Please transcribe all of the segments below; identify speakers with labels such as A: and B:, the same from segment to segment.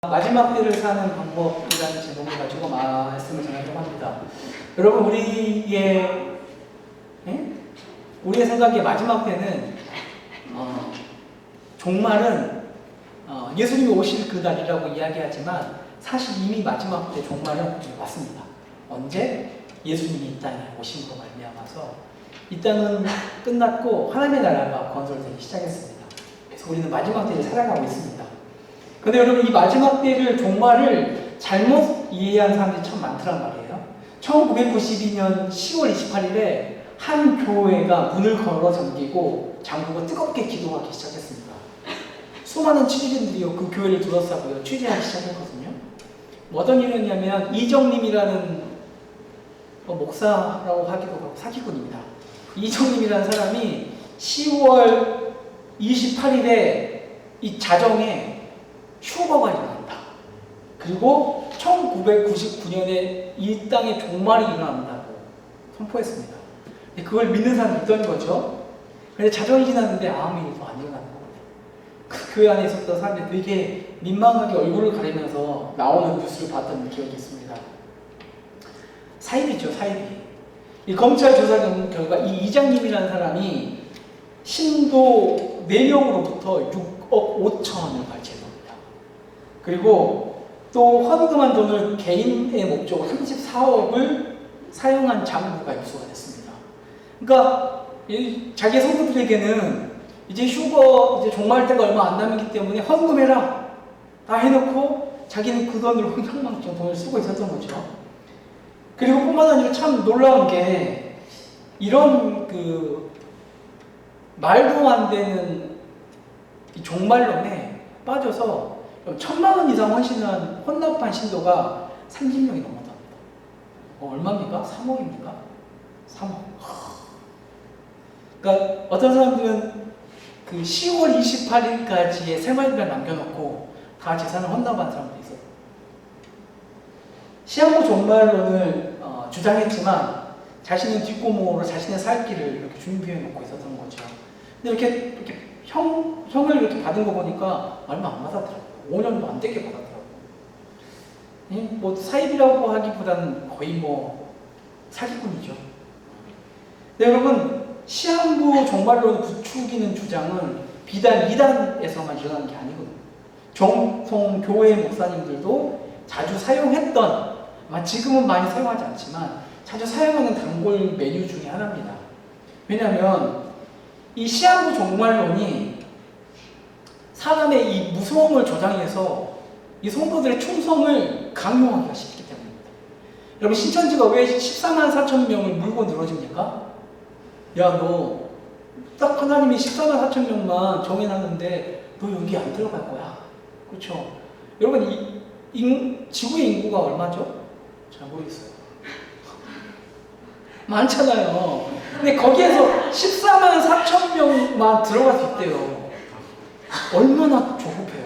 A: 마지막 때를 사는 방법이라는 제목을 가지고 말씀을 전하려고 합니다. 여러분, 우리의 생각에 마지막 때는 종말은 예수님이 오실 그 날이라고 이야기하지만 사실 이미 마지막 때 종말은 왔습니다. 언제? 예수님이 이 땅에 오심으로 말미암아서 이 땅은 끝났고 하나님의 나라가 건설되기 시작했습니다. 그래서 우리는 마지막 때를 살아가고 있습니다. 근데 여러분, 이 마지막 때를 종말을 잘못 이해한 사람들이 참 많더란 말이에요. 1992년 10월 28일에 한 교회가 문을 걸어 잠기고 장로가 뜨겁게 기도하기 시작했습니다. 수많은 취재진들이요 그 교회를 둘러싸고요 취재하기 시작했거든요. 어떤 일이었냐면 이정림이라는 목사라고 하기도 하고 사기꾼입니다. 이정림이라는 사람이 10월 28일에 이 자정에 휴거가 일어난다. 그리고 1999년에 이 땅에 종말이 일어난다고 선포했습니다. 그걸 믿는 사람이 있던 거죠. 근데 자정이 지났는데 아무 일도 안 일어나는 거예요. 그 교회 안에 있었던 사람들이 되게 민망하게 얼굴을 가리면서 나오는 뉴스를 봤던 기억이 있습니다. 사입이죠, 사입이. 이 검찰 조사 결과 이 이장님이라는 사람이 신도 4명으로부터 6억 5천원을 발췌했습니다. 그리고 또 헌금한 돈을 개인의 목적으로 34억을 사용한 장부가 입수가 됐습니다. 그러니까 자기 성도들에게는 이제 종말 때가 얼마 안 남았기 때문에 헌금해라 다 해놓고 자기는 그 돈으로 흥청망청 돈을 쓰고 있었던 거죠. 그리고 뿐만 아니라 참 놀라운 게 이런 말도 안 되는 이 종말론에 빠져서 1,000만 원 이상 헌납한 신도가 30명이 넘었답니다. 얼마입니까? 3억입니까? 3억. 그러니까 어떤 사람들은 그 10월 28일까지의 생활비를 남겨놓고 다 재산을 헌납한 사람도 있어요. 시한부 종말론을 주장했지만 자신은 뒷고모로 자신의 살 길을 이렇게 준비해 놓고 있었던 거죠. 근데 이렇게 형을 이렇게 받은 거 보니까 얼마 안 받았더라고요. 5년도 안 되게 받았더라고요. 사입이라고 하기보다는 거의 사기꾼이죠. 네, 여러분, 시한부 종말론을 부추기는 주장은 비단 이단에서만 일어나는 게 아니거든요. 정통 교회 목사님들도 자주 사용했던, 지금은 많이 사용하지 않지만 자주 사용하는 단골 메뉴 중에 하나입니다. 왜냐하면 이 시한부 종말론이 사람의 이 무서움을 조장해서 이 성도들의 충성을 강요하기가 쉽기 때문입니다. 여러분, 신천지가 왜 14만 4천 명을 물고 늘어집니까? 야, 너 딱 하나님이 14만 4천 명만 정해놨는데 너 여기 안 들어갈 거야. 그렇죠? 여러분, 지구의 인구가 얼마죠? 잘 모르겠어요. 많잖아요. 근데 거기에서 14만 4천 명만 들어갈 수 있대요. 얼마나 조급해요.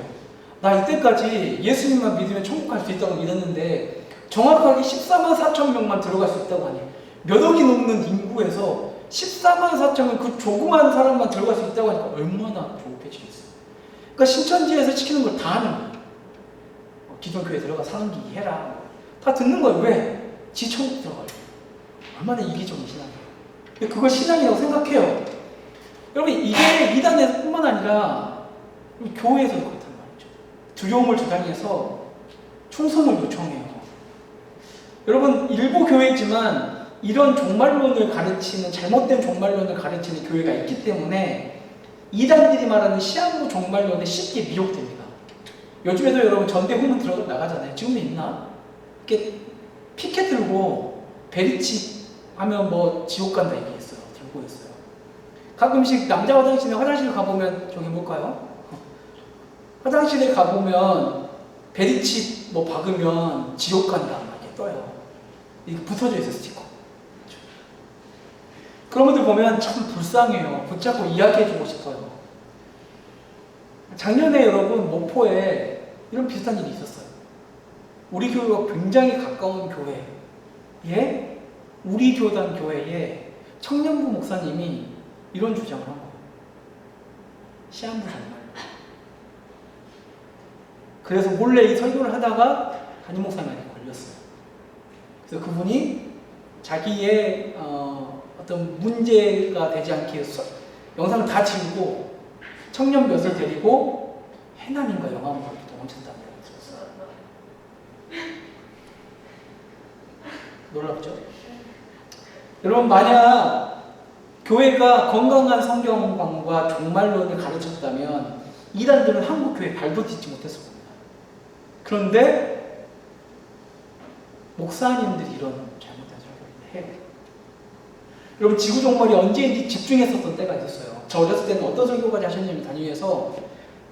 A: 나 이때까지 예수님만 믿으면 천국 갈 수 있다고 믿었는데 정확하게 14만 4천 명만 들어갈 수 있다고 하니 몇 억이 넘는 인구에서 14만 4천은 그 조그만 사람만 들어갈 수 있다고 하니까 얼마나 조급해지겠어요. 그러니까 신천지에서 시키는 걸 다 하는 거예요. 기존교회 들어가 사는기 해라. 다 듣는 거예요. 왜? 지 천국 들어가요. 얼마나 이기적인 신앙이에요. 그걸 신앙이라고 생각해요. 여러분, 이게 이단에서 뿐만 아니라 교회에서도 그렇단 말이죠. 두려움을 조장해서 충성을 요청해요. 여러분, 일부 교회지만 이런 종말론을 가르치는, 잘못된 종말론을 가르치는 교회가 있기 때문에 이단들이 말하는 시한부 종말론에 쉽게 미혹됩니다. 요즘에도 여러분 전대 후문 들어 나가잖아요. 지금도 있나? 이렇게 피켓 들고 베리치 하면 지옥 간다 얘기했어요. 들고 있어요. 가끔씩 남자 화장실에 가보면 저기 뭘까요? 화장실에 가보면 베리치 박으면 지옥 간다 이렇게 떠요. 이게 붙어져 있어요, 스티커. 그런 분들 보면 참 불쌍해요. 붙잡고 이야기해주고 싶어요. 작년에 여러분 목포에 이런 비슷한 일이 있었어요. 우리 교회와 굉장히 가까운 교회에, 우리 교단 교회에 청년부 목사님이 이런 주장을 한 거예요. 시한부 종말. 그래서 몰래 이 설교를 하다가 담임 목사님한테 걸렸어요. 그래서 그분이 자기의 어떤 문제가 되지 않기 위해서 영상을 다 지우고 청년 몇을 데리고 해남인가 영암으로 도망쳤다는 얘기를 들었어요. 놀랍죠? 여러분, 만약 교회가 건강한 성경관과 종말론을 가르쳤다면 이단들은 한국 교회에 발도 딛지 못했을 겁니다. 그런데 목사님들이 이런 잘못된 설교를 해요. 여러분, 지구 종말이 언제인지 집중했었던 때가 있었어요. 저 어렸을 때는 어떤 설교까지 하셨냐면 단위에서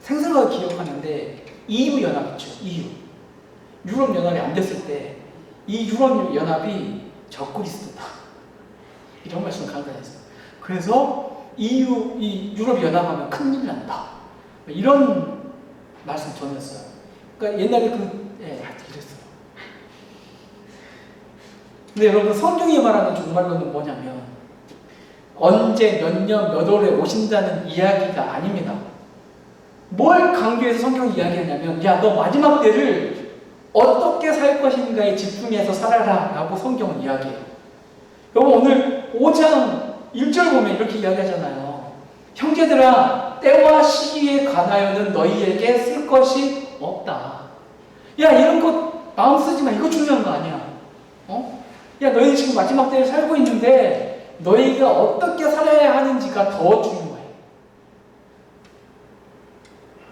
A: 생생하게 기억하는데 EU 연합 있죠. EU. 유럽 연합이 안 됐을 때 이 유럽 연합이 적그리스도다. 이런 말씀을 강조했어요. 그래서 EU, 이 유럽 연합하면 큰일 난다. 이런 말씀 전했어요. 그러니까 옛날에 이랬어요. 근데 여러분, 성경이 말하는 종말론은 뭐냐면 언제 몇 년 몇 월에 오신다는 이야기가 아닙니다. 뭘 강조해서 성경이 이야기하냐면, 야, 너 마지막 때를 어떻게 살 것인가에 집중해서 살아라 라고 성경은 이야기해요. 여러분, 오늘 5장 1절 보면 이렇게 이야기하잖아요. 형제들아, 때와 시기에 관하여는 너희에게 쓸 것이 없다. 야, 이런 거 마음 쓰지 마. 이거 중요한 거 아니야. 야, 너희 지금 마지막 때를 살고 있는데 너희가 어떻게 살아야 하는지가 더 중요해.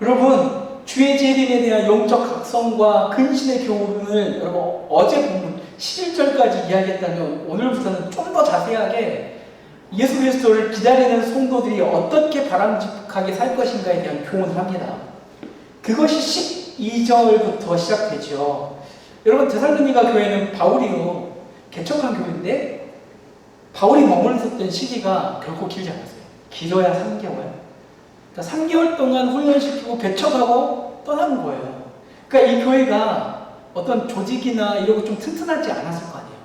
A: 여러분, 주의 재림에 대한 영적 각성과 근신의 교훈을 여러분 어제 본문 11절까지 이야기했다면 오늘부터는 좀 더 자세하게 예수 그리스도를 기다리는 성도들이 어떻게 바람직하게 살 것인가에 대한 교훈을 합니다. 그것이 12절부터 시작되죠. 여러분, 데살로니가 교회는 바울이요, 개척한 교회인데 바울이 머물렀던 시기가 결코 길지 않았어요. 길어야 3개월. 그러니까 3개월 동안 훈련시키고 개척하고 떠난 거예요. 그러니까 이 교회가 어떤 조직이나 이런 거 좀 튼튼하지 않았을 거 아니에요.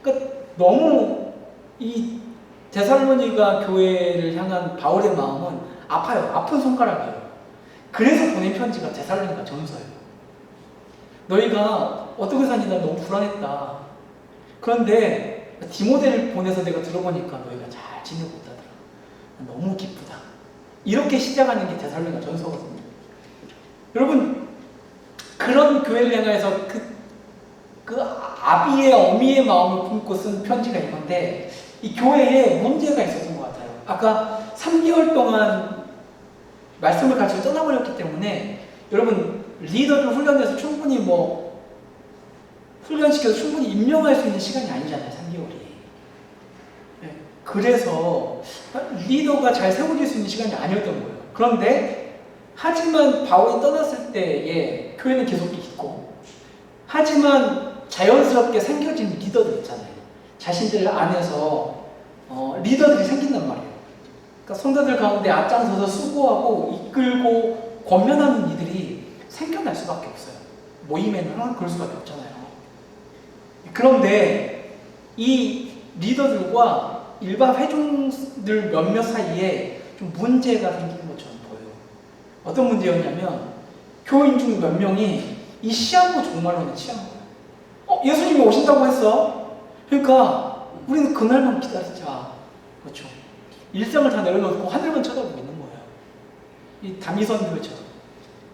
A: 그러니까 너무 이 데살로니가 교회를 향한 바울의 마음은 아파요. 아픈 손가락이에요. 그래서 보낸 편지가 데살로니가 전서예요. 너희가 어떻게 사니 나 너무 불안했다. 그런데 디모데를 보내서 내가 들어보니까 너희가 잘 지내고 있다더라. 너무 기쁘다. 이렇게 시작하는 게 데살로니가 전서거든요. 여러분, 그런 교회를 향해서 그 아비의 어미의 마음을 품고 쓴 편지가 이건데, 이 교회에 문제가 있었던 것 같아요. 아까 3개월 동안 말씀을 가지고 떠나버렸기 때문에 여러분, 리더를 훈련해서 충분히 훈련시켜서 충분히 임명할 수 있는 시간이 아니잖아요. 3개월이. 네. 그래서 리더가 잘 세워질 수 있는 시간이 아니었던 거예요. 그런데 하지만 바울이 떠났을 때에 교회는 계속 있고, 하지만 자연스럽게 생겨진 리더들 있잖아요. 자신들 안에서 리더들이 생긴단 말이에요. 그러니까 성도들 가운데 앞장서서 수고하고 이끌고 권면하는 이들이 생겨날 수밖에 없어요. 모임에는 항상 그럴 수밖에 없잖아요. 그런데 이 리더들과 일반 회중들 몇몇 사이에 좀 문제가 생기는 것처럼 보여요. 어떤 문제였냐면, 교인 중 몇 명이 이 시한부 종말론에 취한 거예요. 예수님이 오신다고 했어. 그러니까 우리는 그날만 기다리자. 그렇죠. 일상을 다 내려놓고 하늘만 쳐다보고 있는 거예요. 이 담미선교회처럼.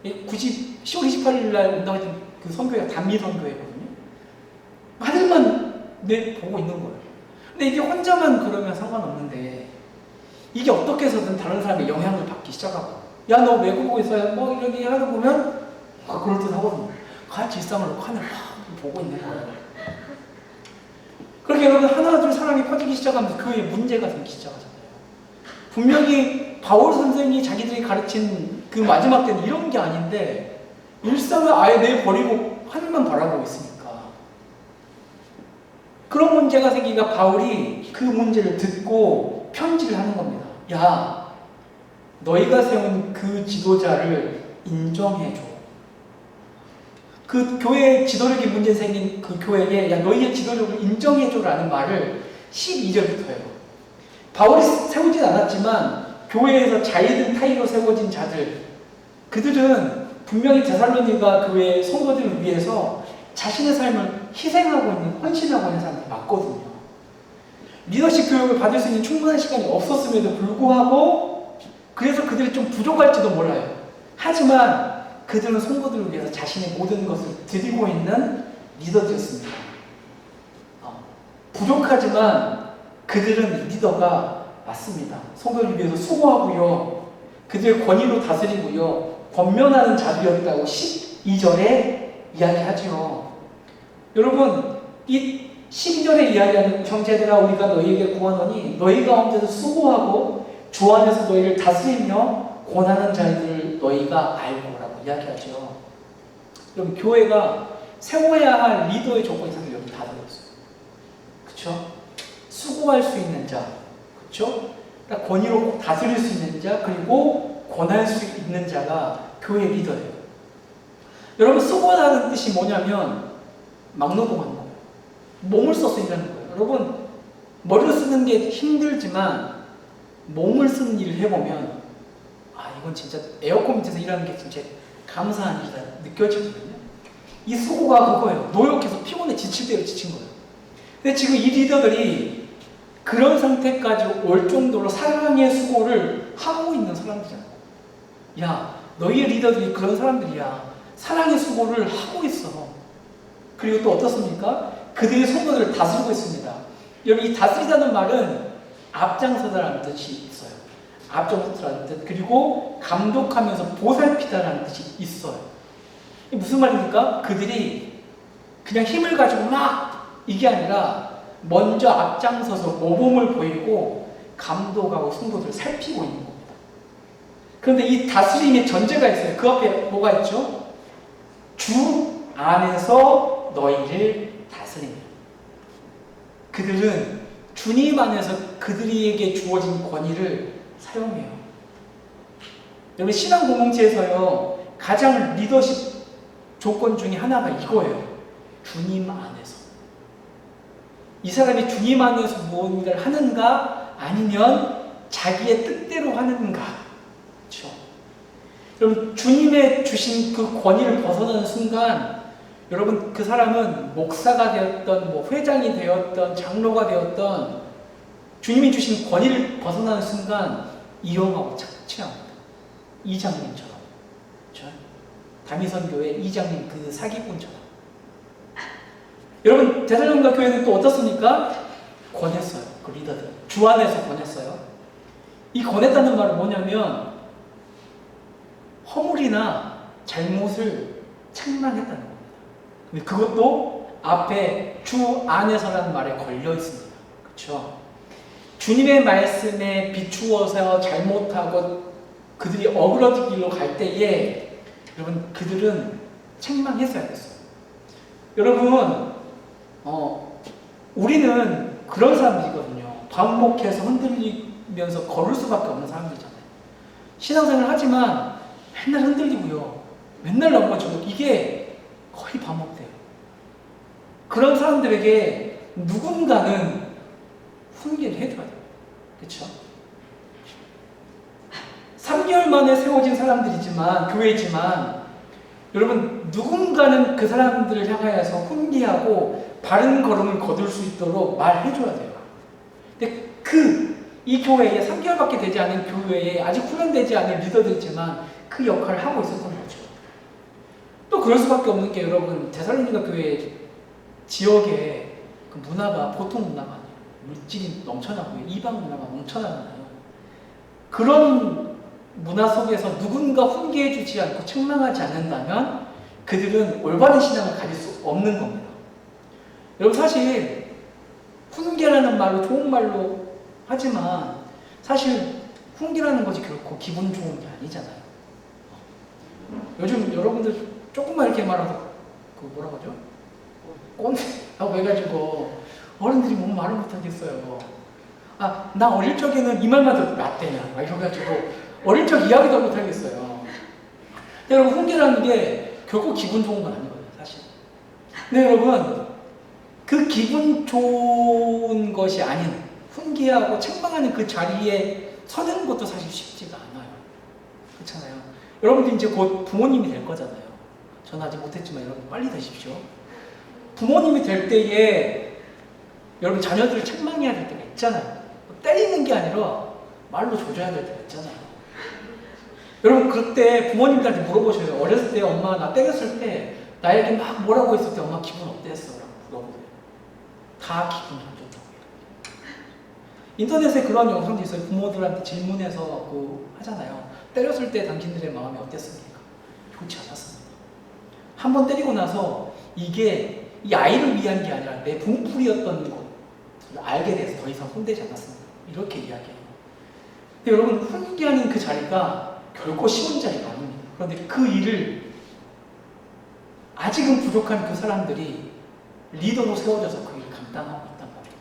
A: 10월 28일 날 온다고 했던 그 선교회가 담미선교회거든요. 하늘만 보고 있는 거예요. 근데 이게 혼자만 그러면 상관없는데, 이게 어떻게 해서든 다른 사람의 영향을 받기 시작하고, 야, 너 왜 그러고 있어요? 이렇게 하다 보면 그럴듯하거든요. 같이 일상을 놓고 하늘 막 보고 있는 거예요. 그렇게 여러분, 하나 둘 사람이 퍼지기 시작하면서 교회에 문제가 생기기 시작하잖아요. 분명히 바울 선생이 자기들이 가르친 그 마지막 때는 이런 게 아닌데 일상을 아예 내버리고 하늘만 바라보고 있으니까 그런 문제가 생기니까 바울이 그 문제를 듣고 편지를 하는 겁니다. 야, 너희가 세운 그 지도자를 인정해줘. 그 교회의 지도력이 문제 생긴 그 교회에, 야, 너희의 지도력을 인정해줘라는 말을 12절부터 해요. 바울이 세우진 않았지만 교회에서 자이든 타이로 세워진 자들, 그들은 분명히 데살로니가 교회 성도들을 위해서 자신의 삶을 희생하고 있는, 헌신하고 있는 사람들이 맞거든요. 리더십 교육을 받을 수 있는 충분한 시간이 없었음에도 불구하고 그래서 그들이 좀 부족할지도 몰라요. 하지만 그들은 성도들을 위해서 자신의 모든 것을 드리고 있는 리더들이었습니다. 부족하지만 그들은 리더가 맞습니다. 성도를 위해서 수고하고요. 그들의 권위로 다스리고요. 권면하는 자들이었다고 12절에 이야기하죠. 여러분, 이 12절에 이야기하는 형제들아 우리가 너희에게 구하노니 너희 가운데서 수고하고 주 안에서 너희를 다스리며 권하는 자들을 너희가 알고라고 이야기하죠. 여러분, 교회가 세워야 할 리더의 조건이 사실 여기 다 들어있어요. 그렇죠? 수고할 수 있는 자, 그렇죠? 그러니까 권위로 다스릴 수 있는 자, 그리고 권할 수 있는 자가 교회 리더예요. 여러분, 수고하는 뜻이 뭐냐면 막노동하는 거예요. 몸을 써서 일하는 거예요. 여러분, 머리를 쓰는 게 힘들지만 몸을 쓰는 일을 해보면 이건 진짜 에어컨 밑에서 일하는 게 진짜 감사한 일이다 느껴지거든요. 이 수고가 그거예요. 노력해서 피곤해 지칠 대로 지친 거예요. 근데 지금 이 리더들이 그런 상태까지 올 정도로 사랑의 수고를 하고 있는 사람들이잖아. 야, 너희의 리더들이 그런 사람들이야. 사랑의 수고를 하고 있어. 그리고 또 어떻습니까? 그들의 성도들을 다스리고 있습니다. 여러분, 이 다스리다는 말은 앞장서다라는 뜻이 있어요. 앞장서다라는 뜻, 그리고 감독하면서 보살피다라는 뜻이 있어요. 이게 무슨 말입니까? 그들이 그냥 힘을 가지고 막 이게 아니라 먼저 앞장서서 모범을 보이고 감독하고 성도들을 살피고 있는 겁니다. 그런데 이 다스림의 전제가 있어요. 그 앞에 뭐가 있죠? 주 안에서 너희를 다스리며. 그들은 주님 안에서 그들에게 주어진 권위를 사용해요. 여러분, 신앙 공동체에서요, 가장 리더십 조건 중에 하나가 이거예요. 주님 안에서. 이 사람이 주님 안에서 무언가를 하는가, 아니면 자기의 뜻대로 하는가. 그렇죠? 여러분, 주님의 주신 그 권위를 벗어나는 순간, 여러분, 그 사람은 목사가 되었던, 회장이 되었던, 장로가 되었던, 주님이 주신 권위를 벗어나는 순간 이용하고 착취합니다. 이장님처럼. 그렇죠? 다미선 교회 이장님 그 사기꾼처럼. 여러분, 데살로니가 교회는 또 어떻습니까? 권했어요. 그 리더들. 주 안에서 권했어요. 이 권했다는 말은 뭐냐면 허물이나 잘못을 책망했다는 겁니다. 근데 그것도 앞에 주 안에서라는 말에 걸려 있습니다. 그렇죠? 주님의 말씀에 비추어서 잘못하고 그들이 어그러진 길로 갈 때에 여러분, 그들은 책망했어야 됐어요. 여러분, 우리는 그런 사람들이거든요. 반복해서 흔들리면서 걸을 수밖에 없는 사람들이잖아요. 신앙생활을 하지만 맨날 흔들리고요. 맨날 넘어지고 이게 거의 반복돼요. 그런 사람들에게 누군가는 훈계를 해줘야 돼요. 그렇죠? 3개월 만에 세워진 사람들이지만, 교회지만, 여러분, 누군가는 그 사람들을 향하여서 훈계하고 바른 걸음을 거둘 수 있도록 말해줘야 돼요. 근데 이 교회에 3개월밖에 되지 않은 교회에 아직 훈련되지 않은 리더들이지만 그 역할을 하고 있었던 거죠. 또 그럴 수밖에 없는 게 여러분, 데살로니가 교회 지역의 그 문화가 보통 문화가 아니에요. 물질이 넘쳐나고요. 이방 문화가 넘쳐나잖아요. 그런 문화 속에서 누군가 훈계해주지 않고 책망하지 않는다면 그들은 올바른 신앙을 가질 수 없는 겁니다. 여러분, 사실 훈계라는 말로 좋은 말로 하지만 사실 훈계라는 것이 결코 기분 좋은 게 아니잖아요. 요즘 여러분들 조금만 이렇게 말하고 뭐라고 하죠? 꼰대라고 해가지고 어른들이 뭐 말을 못하겠어요. 나 어릴 적에는 이 말만 듣고 라떼냐 막 이래가지고 어릴 적 이야기도 못하겠어요. 여러분, 훈계라는 게 결코 기분 좋은 건 아니거든요, 사실. 근데 여러분, 그 기분 좋은 것이 아닌 훈계하고 책망하는 그 자리에 서는 것도 사실 쉽지가 않아요. 그렇잖아요. 여러분들 이제 곧 부모님이 될 거잖아요. 저는 아직 못했지만 여러분 빨리 되십시오. 부모님이 될 때에 여러분 자녀들을 책망해야 될 때가 있잖아요. 때리는 게 아니라 말로 조져야 될 때가 있잖아요. 여러분 그때 부모님들한테 물어보셔요. 어렸을 때 엄마 나 때렸을 때 나에게 막 뭐라고 했을 때 엄마 기분 어땠어? 라고 물어보세요. 다 기분이 안 좋다고 해요. 인터넷에 그런 영상도 있어요. 부모들한테 질문해서 하잖아요. 때렸을 때 당신들의 마음이 어땠습니까? 좋지 않았습니다. 한 번 때리고 나서 이게 이 아이를 위한 게 아니라 내 분풀이었던 것 알게 돼서 더 이상 손대지 않았습니다. 이렇게 이야기해요. 근데 여러분 훈계하는 그 자리가 결코 쉬운 자리가 아닙니다. 그런데 그 일을 아직은 부족한 그 사람들이 리더로 세워져서 그 일을 감당하고 있단 말이에요.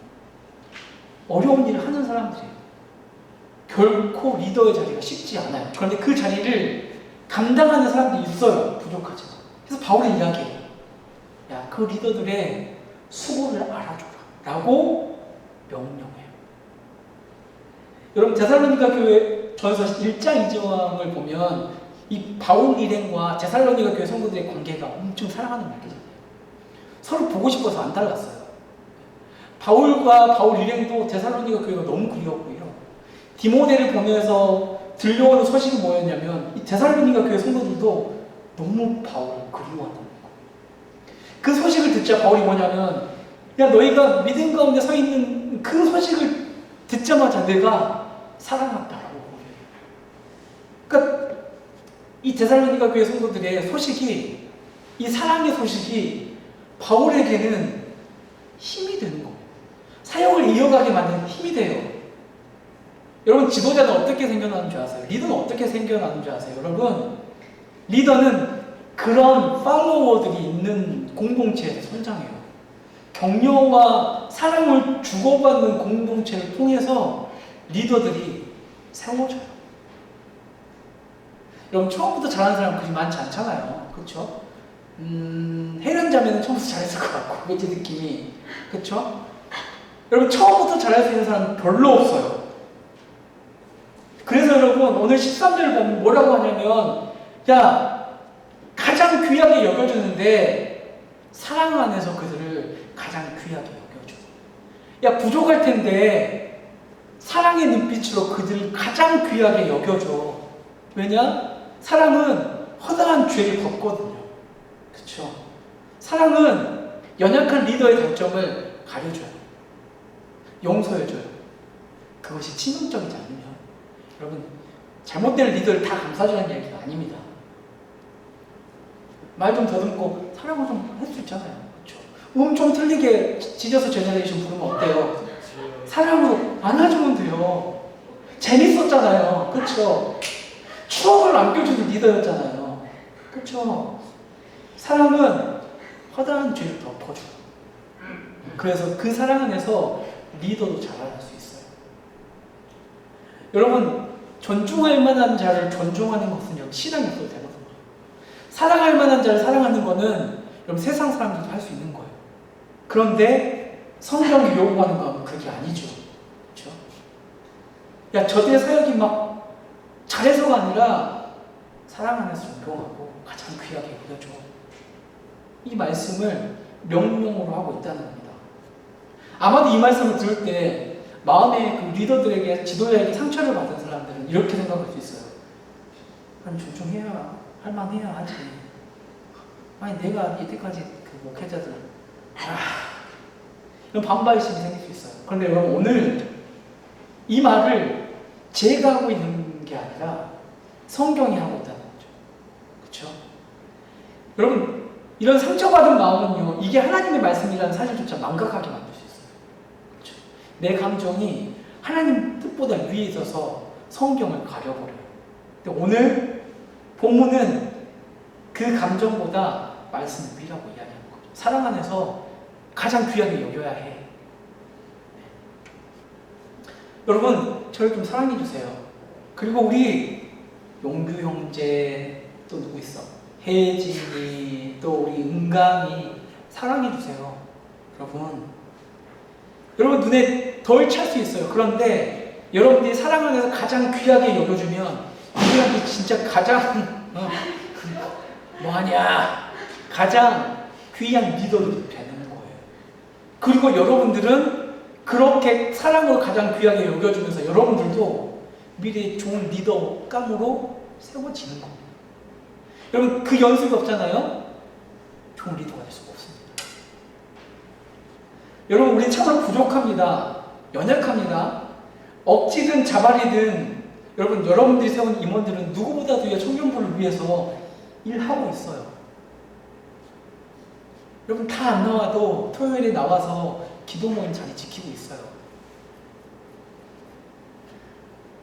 A: 어려운 일을 하는 사람들이에요. 결코 리더의 자리가 쉽지 않아요. 그런데 그 자리를 감당하는 사람들이 있어요. 부족하지만. 그래서 바울이 이야기해요. 야, 그 리더들의 수고를 알아줘라. 라고 명령해요. 여러분 데살로니가 교회 전서 1장 2장을 보면 이 바울 일행과 데살로니가 교회 성도들의 관계가 엄청 사랑하는 관계잖아요. 서로 보고 싶어서 안 달랐어요. 바울과 바울 일행도 데살로니가 교회가 너무 그리웠고요. 디모데를 보내서 들려오는 소식이 뭐였냐면 이 데살로니가 교회 성도들도 너무 바울을 그리워한다는 거예요. 그 소식을 듣자 바울이 뭐냐면 야 너희가 믿음 가운데 서 있는 그 소식을 듣자마자 내가 사랑한다라고 고백해요. 그러니까 이 데살로니가 교회 성도들의 소식이 이 사랑의 소식이 바울에게는 힘이 되는 거예요. 사역을 이어가게 만드는 힘이 돼요. 여러분 지도자는 어떻게 생겨나는 줄 아세요? 리더는 어떻게 생겨나는 줄 아세요? 여러분 리더는 그런 팔로워들이 있는 공동체에서 성장해요. 격려와 사랑을 주고받는 공동체를 통해서 리더들이 세워져요. 여러분 처음부터 잘하는 사람 그리 많지 않잖아요. 그렇죠? 혜련 자매는 처음부터 잘했을 것 같고 왠지 느낌이 그렇죠? 여러분 처음부터 잘할 수 있는 사람은 별로 없어요. 그래서 여러분 오늘 13절을 보면 뭐라고 하냐면 야 가장 귀하게 여겨주는데 사랑 안에서 그들을 가장 귀하게 여겨줘. 야 부족할 텐데 사랑의 눈빛으로 그들을 가장 귀하게 여겨줘. 왜냐? 사랑은 허다한 죄를 덮거든요. 그렇죠? 사랑은 연약한 리더의 단점을 가려줘요. 용서해줘요. 그것이 치명적이지 않으면 여러분 잘못된 리더를 다 감싸주는 얘기가 아닙니다. 말 좀 더듬고 사랑을 좀 할 수 있잖아요. 그렇죠? 좀 틀리게 지저스 제너레이션 부르면 어때요? 사랑으로 안아주면 돼요. 재밌었잖아요. 그렇죠? 추억을 남겨주는 리더였잖아요. 그렇죠? 사랑은 허다한 죄를 덮어줘요. 그래서 그 사랑 안에서 리더도 자라날 수 있어요. 여러분 존중할 만한 자를 존중하는 것은 여기 신앙이 있어도 되거든요. 사랑할 만한 자를 사랑하는 것은 여러분 세상 사람들도 할 수 있는 거예요. 그런데 성경이 요구하는 건 그게 아니죠. 그렇죠? 야 저들의 사역이 막 잘해서가 아니라 사랑 안에서 존경하고 가장 귀하게 여겨줘. 이 말씀을 명령으로 하고 있다는 겁니다. 아마도 이 말씀을 들을 때 마음의 그 리더들에게 지도자에게 상처를 받은 사람들은 이렇게 생각할 수 있어요. 아니 존중해야 할만해야 하지. 아니 내가 이때까지 그 목회자들 이런 반발심이 생길 수 있어요. 그런데 여러분 오늘 이 말을 제가 하고 있는 게 아니라 성경이 하고 있다는 거죠. 그렇죠? 여러분 이런 상처받은 마음은요 이게 하나님의 말씀이라는 사실조차 망각하게 만들 수 있어요. 그렇죠? 내 감정이 하나님 뜻보다 위에 있어서 성경을 가려버려요. 근데 오늘 본문은 그 감정보다 말씀을 위라고 이야기하는 거죠. 사랑 안에서 가장 귀하게 여겨야 해. 네. 여러분 저를 좀 사랑해 주세요. 그리고 우리 용규 형제 또 누구 있어? 혜진이 또 우리 은강이 사랑해 주세요. 여러분 눈에 덜 찰 수 있어요. 그런데 여러분들이 사랑 안에서 가장 귀하게 여겨주면 우리한테 진짜 가장 뭐하냐? 가장 귀한 리더들이 되는 거예요. 그리고 여러분들은 그렇게 사랑으로 가장 귀하게 여겨주면서 여러분들도 미래의 좋은 리더감으로 세워지는 겁니다. 여러분 그 연습이 없잖아요? 좋은 리더가 될 수가 없습니다. 여러분 우리 참으로 부족합니다. 연약합니다. 억지든 자발이든 여러분들이 세운 임원들은 누구보다도 청년부를 위해서 일하고 있어요. 여러분 다 안 나와도 토요일에 나와서 기도 모임 자리 지키고 있어요.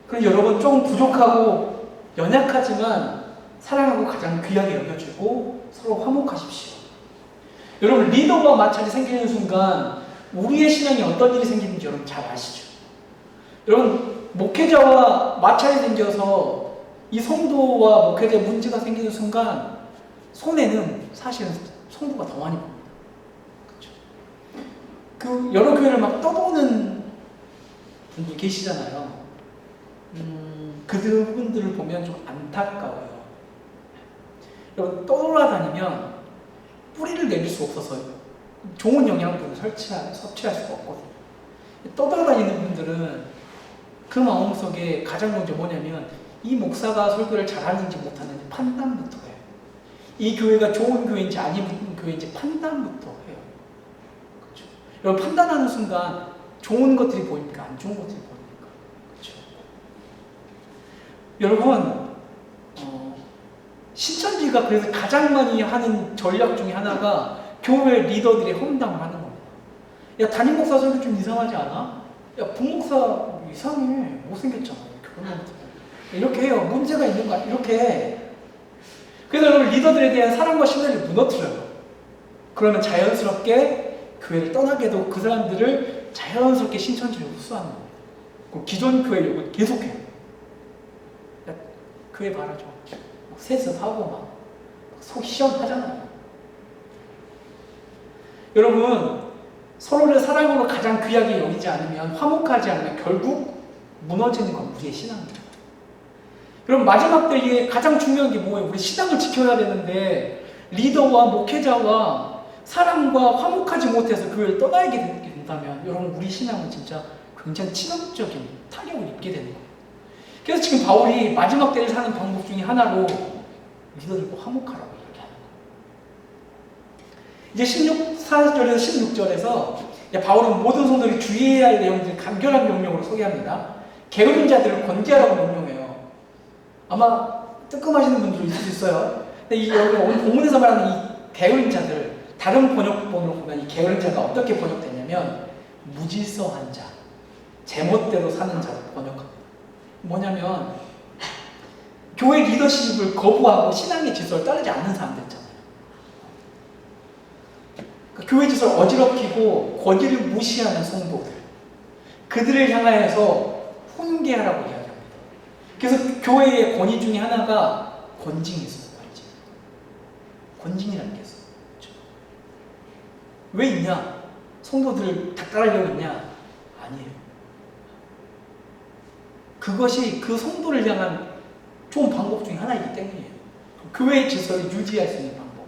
A: 그럼 여러분 좀 부족하고 연약하지만 사랑하고 가장 귀하게 여겨주고 서로 화목하십시오. 여러분 리더와 마찰이 생기는 순간 우리의 신앙에 어떤 일이 생기는지 여러분 잘 아시죠? 여러분 목회자와 마찰이 생겨서 이 성도와 목회자의 문제가 생기는 순간 손해는 사실은 성도가 더 많이 봅니다. 그렇죠? 그 여러 교회를 막 떠도는 분들 계시잖아요. 그분들을 보면 좀 안타까워요. 여러분 떠돌아다니면 뿌리를 내릴 수 없어서 좋은 영양분을 섭취할 수가 없거든요. 떠돌아다니는 분들은 그 마음속에 가장 먼저 뭐냐면 이 목사가 설교를 잘하는지 못하는지 판단부터 해요. 이 교회가 좋은 교회인지 아닌 교회인지 판단부터 해요. 그렇죠? 여러분 판단하는 순간 좋은 것들이 보입니까? 안 좋은 것들이 보입니까? 그렇죠? 여러분 신천지가 그래서 가장 많이 하는 전략 중에 하나가 교회 리더들의 험담을 하는 겁니다. 야 담임 목사 설교 좀 이상하지 않아? 야 부목사 이상해 못생겼잖아 이렇게 해요. 문제가 있는 거야 이렇게 해. 그래서 여러분 리더들에 대한 사랑과 신뢰를 무너뜨려요. 그러면 자연스럽게 교회를 떠나게도 그 사람들을 자연스럽게 신천지로 흡수하는 겁니다. 그럼 기존 교회를 계속해요. 야, 교회 말하죠. 세습하고 막 속 시원하잖아요. 여러분 서로를 사랑으로 가장 귀하게 여기지 않으면 화목하지 않으면 결국 무너지는 건 우리의 신앙입니다. 여러분 마지막 때 이게 가장 중요한 게 뭐예요? 우리 신앙을 지켜야 되는데 리더와 목회자와 사랑과 화목하지 못해서 교회를 떠나게 된다면 여러분 우리 신앙은 진짜 굉장히 치명적인 타격을 입게 되는 거예요. 그래서 지금 바울이 마지막 때를 사는 방법 중에 하나로 리더들과 화목하라고 얘기하는 거예요. 이제 14절에서 16절에서 바울은 모든 성도들이 주의해야 할 내용들을 간결한 명령으로 소개합니다. 게으른 자들을 권계하라고 명령해요. 아마 뜨끔하시는 분들도 있을 수 있어요. 근데 여러분 오늘 본문에서 말하는 이 게으른 자들, 다른 번역본으로 보면 이 게으른 자가 어떻게 번역되냐면 무질서한 자, 제멋대로 사는 자로 번역합니다. 뭐냐면 교회 리더십을 거부하고 신앙의 질서를 따르지 않는 사람들 있잖아요. 그러니까 교회 질서를 어지럽히고 권위를 무시하는 성도들, 그들을 향하여서 훈계하라고 이야기합니다. 그래서 교회의 권위 중에 하나가 권징이 있어요. 권징이라는 게 있어요. 그렇죠? 왜 있냐? 성도들을 닥달하려고 있냐? 아니에요. 그것이 그 성도를 향한 좋은 방법 중에 하나이기 때문이에요. 교회의 질서를 유지할 수 있는 방법.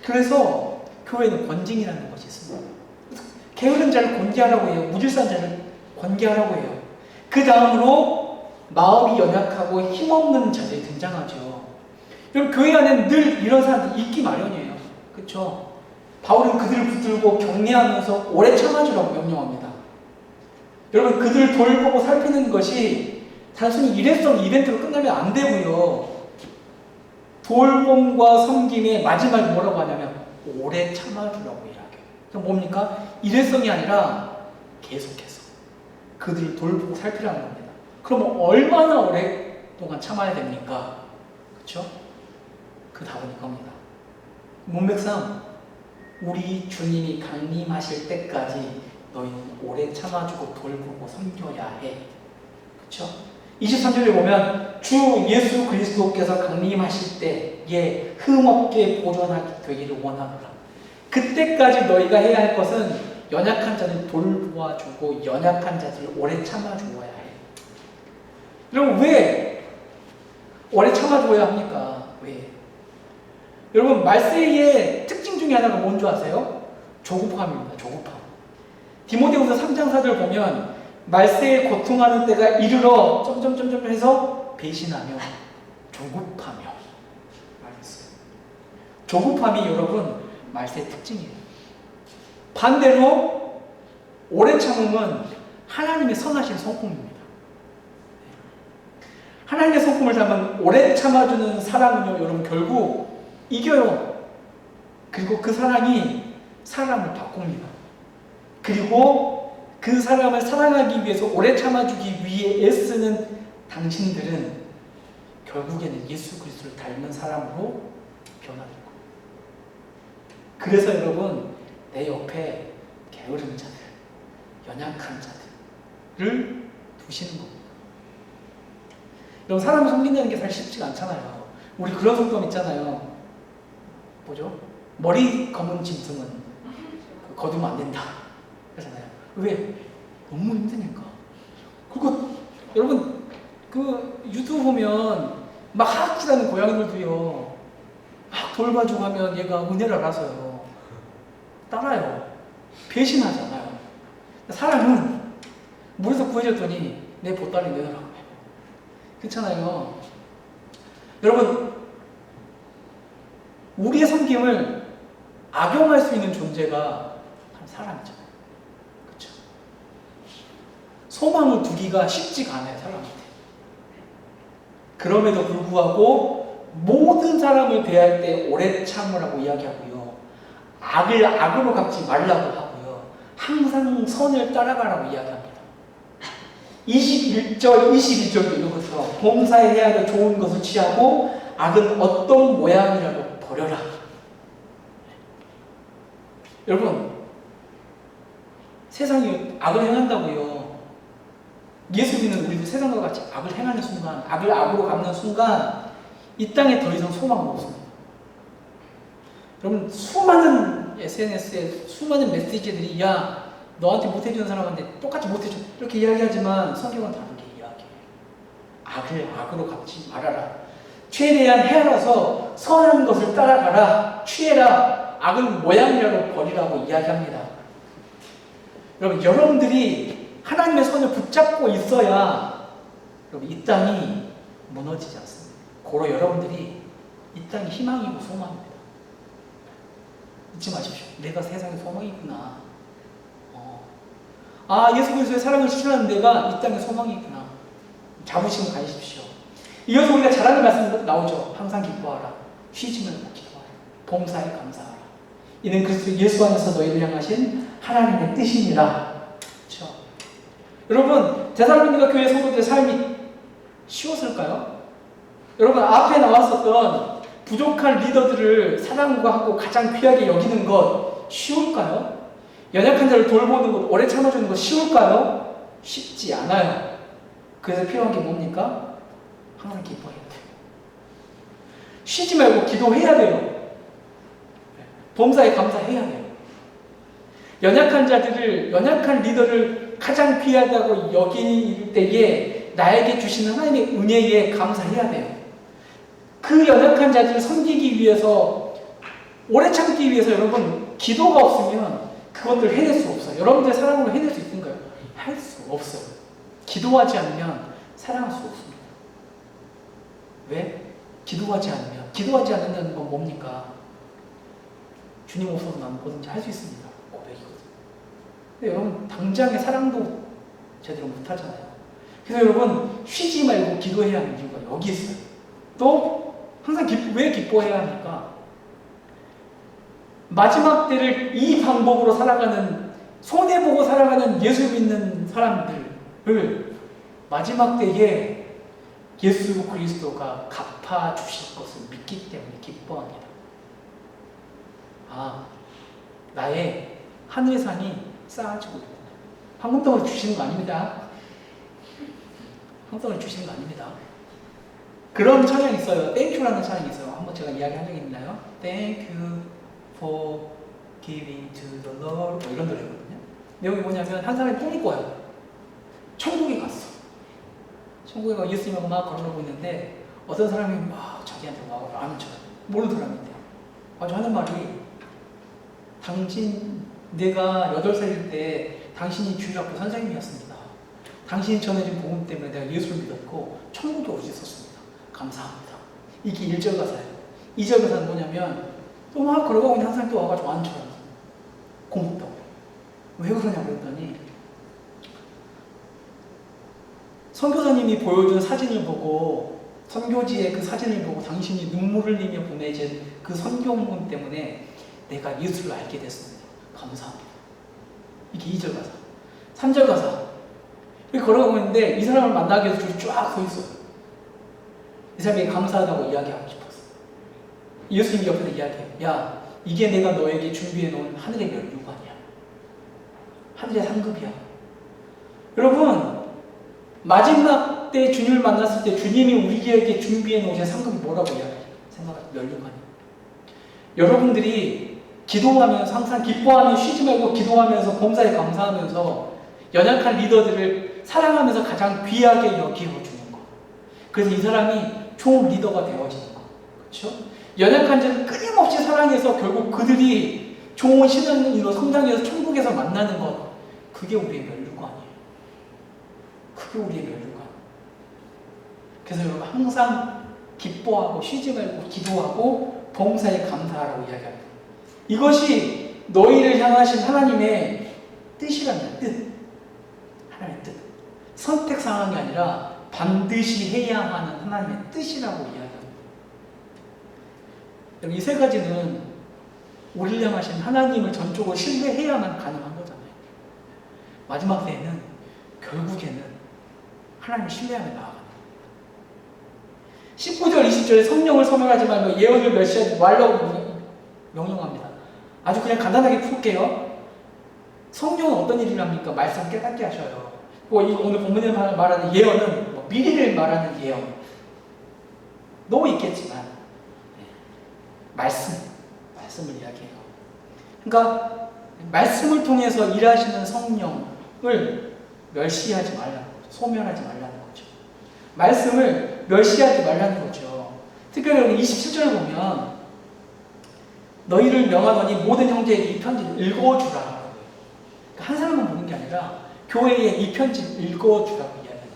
A: 그래서 교회는 권징이라는 것이 있습니다. 게으른 자를 권계하라고 해요. 무질서한 자를 권계하라고 해요. 그 다음으로 마음이 연약하고 힘없는 자들이 등장하죠. 여러분 교회 안에는 늘 이런 사람들이 있기 마련이에요. 그렇죠? 바울은 그들을 붙들고 격려하면서 오래 참아주라고 명령합니다. 여러분 그들을 돌보고 살피는 것이 단순히 일회성 이벤트로 끝나면 안 되고요. 돌봄과 섬김의 마지막에 뭐라고 하냐면 오래 참아주라고 이야기해요. 그럼 뭡니까? 일회성이 아니라 계속해서 그들을 돌보고 살피라는 겁니다. 그럼 얼마나 오랫동안 참아야 됩니까? 그렇죠? 그 답은 이겁니다. 문맥상 우리 주님이 강림하실 때까지 너희는 오래 참아주고 돌보고 섬겨야 해. 그렇죠? 23절에 보면 주 예수 그리스도께서 강림하실 때에 흠없게 보존하게 되기를 원하노라. 그때까지 너희가 해야 할 것은 연약한 자들 돌보아주고 연약한 자들을 오래 참아주어야 해. 그럼 왜 오래 참아주어야 합니까? 왜? 여러분, 말세의 특징 중에 하나가 뭔 줄 아세요? 조급함입니다. 조급함. 디모데후서 3장 4절 보면 말세에 고통하는 때가 이르러 점점점점 해서 배신하며 조급하며 말했어요. 조급함이 여러분 말세의 특징이에요. 반대로 오래 참음은 하나님의 선하신 성품입니다. 하나님의 성품을 담은 오래 참아주는 사랑은요, 여러분 결국 이겨요. 그리고 그 사랑이 사람을 바꿉니다. 그리고 그 사람을 사랑하기 위해서 오래 참아주기 위해 애쓰는 당신들은 결국에는 예수 그리스도를 닮은 사람으로 변화될 거예요. 그래서 여러분, 내 옆에 게으른 자들, 연약한 자들을 두시는 겁니다. 여러분, 사람을 섬긴다는 게 사실 쉽지가 않잖아요. 우리 그런 속담 있잖아요. 뭐죠? 머리 검은 짐승은 거두면 안 된다. 그러잖아요. 왜? 너무 힘드니까. 그리고 여러분, 그 유튜브 보면 막 하악질하는 고양이들도요, 막 돌봐주고 하면 얘가 은혜를 알아서요. 따라요. 배신하잖아요. 사람은 물에서 구해졌더니 내 보따리 내놓으라고 해요. 그렇잖아요. 여러분, 우리의 섬김을 악용할 수 있는 존재가 사람이잖아요. 그렇죠? 소망을 두기가 쉽지가 않아요, 사람한테. 그럼에도 불구하고 모든 사람을 대할 때 오래 참으라고 이야기하고요. 악을 악으로 갚지 말라고 하고요. 항상 선을 따라가라고 이야기합니다. 21절, 22절도 이거부터 범사에 해야 좋은 것을 취하고 악은 어떤 모양이라도 버려라. 여러분, 세상이 악을 행한다고요. 예수 믿는 우리도 세상과 같이 악을 행하는 순간, 악을 악으로 갚는 순간 이 땅에 더 이상 소망은 없습니다. 여러분, 수많은 SNS에 수많은 메시지들이 야, 너한테 못해주는 사람한테 똑같이 못해줘 이렇게 이야기하지만 성경은 다르게 이야기해요. 악을 악으로 갚지 말아라. 최대한 헤아려서 선한 것을 따라가라. 취해라. 악은 모양이라도 버리라고 이야기합니다. 여러분, 여러분들이 하나님의 손을 붙잡고 있어야 여러분, 이 땅이 무너지지 않습니다. 고로 여러분들이 이 땅이 희망이고 소망입니다. 잊지 마십시오. 내가 세상의 소망이구나. 예수 그리스도의 사랑을 실현하는 내가 이 땅의 소망이구나. 자부심 가지십시오. 이어서 우리가 잘하는 말씀 나오죠. 항상 기뻐하라. 쉬지 말고 기도하라. 범사에 감사하라. 이는 그리스도 예수 안에서 너희를 향하신 하나님의 뜻이니라. 그렇죠? 여러분, 데살로니가 교회 성도들의 삶이 쉬웠을까요? 여러분, 앞에 나왔었던 부족한 리더들을 사랑과 하고 가장 귀하게 여기는 것 쉬울까요? 연약한 자를 돌보는 것, 오래 참아주는 것 쉬울까요? 쉽지 않아요. 그래서 필요한 게 뭡니까? 항상 기뻐해야 돼요. 쉬지 말고 기도해야 돼요. 범사에 감사해야 돼요. 연약한 자들을, 연약한 리더를 가장 귀하다고 여길 때에 나에게 주시는 하나님의 은혜에 감사해야 돼요. 그 연약한 자들을 섬기기 위해서, 오래 참기 위해서 여러분, 기도가 없으면 그것들 해낼 수 없어요. 여러분들의 사랑으로 해낼 수 있는가요? 할 수 없어요. 기도하지 않으면 사랑할 수 없습니다. 왜? 기도하지 않는다는 건 뭡니까? 주님 없어서 나는 뭐든지 할 수 있습니다. 고백이거든요. 근데 여러분, 당장의 사랑도 제대로 못하잖아요. 그래서 여러분, 쉬지 말고 기도해야 하는 이유가 여기 있어요. 또 항상 왜 기뻐해야 합니까? 마지막 때를 이 방법으로 살아가는, 손해보고 살아가는 예수 믿는 사람들을 마지막 때에 예수 그리스도가 갚아주실 것을 믿기 때문에 기뻐합니다. 나의 하늘의 상이 쌓아지고 있구나. 황금덩어리 주시는 거 아닙니다. 황금덩어리 주시는 거 아닙니다. 그런 찬양이 있어요. 땡큐라는 찬양이 있어요. 한번 제가 이야기한 적이 있나요? Thank you for giving to the Lord. 뭐 이런 노래거든요. 내용이 뭐냐면 한 사람이 꿈이 꿔요. 천국에 갔어. 천국에 가 예수님하고 막 걸어오고 있는데 어떤 사람이 막 자기한테 와서 아는 척, 모르는 사람인데 아주 하는 말이, 내가 8살일 때 당신이 주일학교 선생님이었습니다. 당신이 전해준 복음 때문에 내가 예수를 믿었고 천국에 올 수 있었습니다. 감사합니다. 이게 1절 가사예요. 2절 가사는 뭐냐면 또 막 걸어가고 있는 한 사람이 또 와가지고 아는 척하면서 고맙다고. 왜 그러냐고 그랬더니 선교사님이 보여준 사진을 보고, 선교지의 그 사진을 보고 당신이 눈물을 흘리며 보내준 그 선교문 때문에 내가 예수를 알게 됐습니다. 감사합니다. 이게 2절 가사. 3절 가사. 이렇게 걸어가고 있는데 이 사람을 만나기 위해서 줄이 쫙 서 있어요. 이 사람에게 감사하다고 이야기하고 싶었어. 예수님이 옆에서 이야기해요. 야, 이게 내가 너에게 준비해 놓은 하늘의 면류관이야. 하늘의 상급이야. 여러분, 마지막 때 주님을 만났을 때 주님이 우리에게 준비해 놓으신 상급이 뭐라고 생각하세요? 면류관이에요. 여러분들이 기도하면서 항상 기뻐하며 쉬지 말고 기도하면서 범사에 감사하면서 연약한 리더들을 사랑하면서 가장 귀하게 여겨주는 것. 그래서 이 사람이 좋은 리더가 되어지는 것. 그렇죠? 연약한 자를 끊임없이 사랑해서 결국 그들이 좋은 신앙인으로 성장해서 천국에서 만나는 것. 그게 우리의 면류관이에요. 그게 우리의 면류관. 그래서 여러분 항상 기뻐하고 쉬지 말고 기도하고 봉사에 감사하라고 이야기합니다. 이것이 너희를 향하신 하나님의 뜻이라는 뜻. 하나님의 뜻. 선택 상황이 아니라 반드시 해야 하는 하나님의 뜻이라고 이야기합니다. 이 세 가지는 우리를 향하신 하나님을 전적으로 신뢰해야만 가능한 거잖아요. 마지막 때에는 결국에는 하나님을 신뢰하며 나아가는 거예요. 19절, 20절에 성령을 소멸하지 말며 예언을 멸시하지 말라고 명령합니다. 아주 그냥 간단하게 풀게요. 성령은 어떤 일을 합니까? 말씀 깨닫게 하셔요. 오늘 본문에 말하는 예언은 미래를 말하는 예언도 있겠지만 말씀을 이야기해요. 그러니까 말씀을 통해서 일하시는 성령을 멸시하지 말라는 거죠. 소멸하지 말라는 거죠. 말씀을 멸시하지 말라는 거죠. 특별히 27절을 보면 너희를 명하노니 모든 형제에게 이 편지를 읽어주라. 그러니까 한 사람만 보는 게 아니라 교회에 이 편지를 읽어주라고 이야기해요.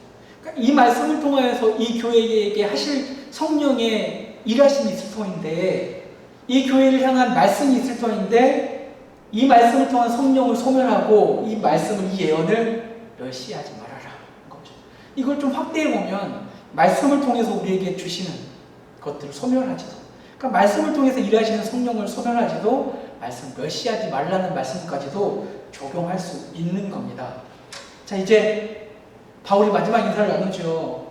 A: 그러니까 이 말씀을 통해서 이 교회에게 하실 성령의 일하심이 있을 터인데, 이 교회를 향한 말씀이 있을 터인데 이 말씀을 통한 성령을 소멸하고 이 말씀을, 이 예언을 멸시하지 말아라 거죠. 이걸 좀 확대해 보면 말씀을 통해서 우리에게 주시는 것들을 소멸하지도, 그러니까 말씀을 통해서 일하시는 성령을 소멸하지도 말씀 멸시하지 말라는 말씀까지도 적용할 수 있는 겁니다. 자, 이제 바울이 마지막 인사를 나누죠.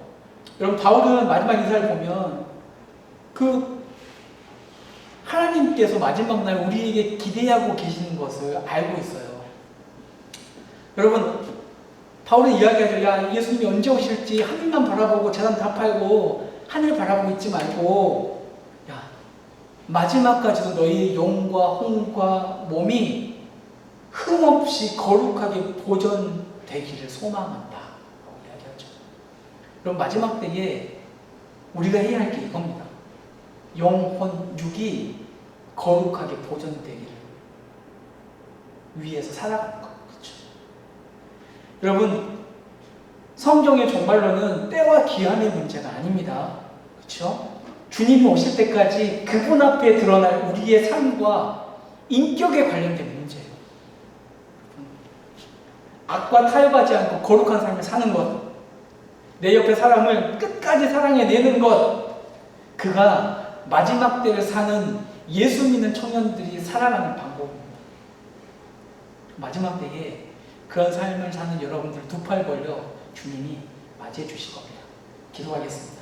A: 여러분, 바울은 마지막 인사를 보면 하나님께서 마지막 날 우리에게 기대하고 계시는 것을 알고 있어요. 여러분, 바울은 이야기하죠. 야, 예수님이 언제 오실지 하늘만 바라보고 재산 다 팔고 하늘 바라보고 있지 말고, 야, 마지막까지도 너희의 영과 혼과 몸이 흠없이 거룩하게 보존되기를 소망한다 라고 이야기하죠. 그럼 마지막 때에 우리가 해야 할 게 이겁니다. 영혼, 육이 거룩하게 보존되기를 위해서 살아가는 것. 그렇죠? 여러분, 성경의 정말로는 때와 기한의 문제가 아닙니다. 그렇죠? 주님이 오실 때까지 그분 앞에 드러날 우리의 삶과 인격에 관련된 문제예요. 악과 타협하지 않고 거룩한 삶을 사는 것, 내 옆에 사람을 끝까지 사랑해내는 것, 그가 마지막 때를 사는 예수 믿는 청년들이 살아가는 방법입니다. 마지막 때에 그런 삶을 사는 여러분들 두 팔 벌려 주님이 맞이해 주실 겁니다. 기도하겠습니다.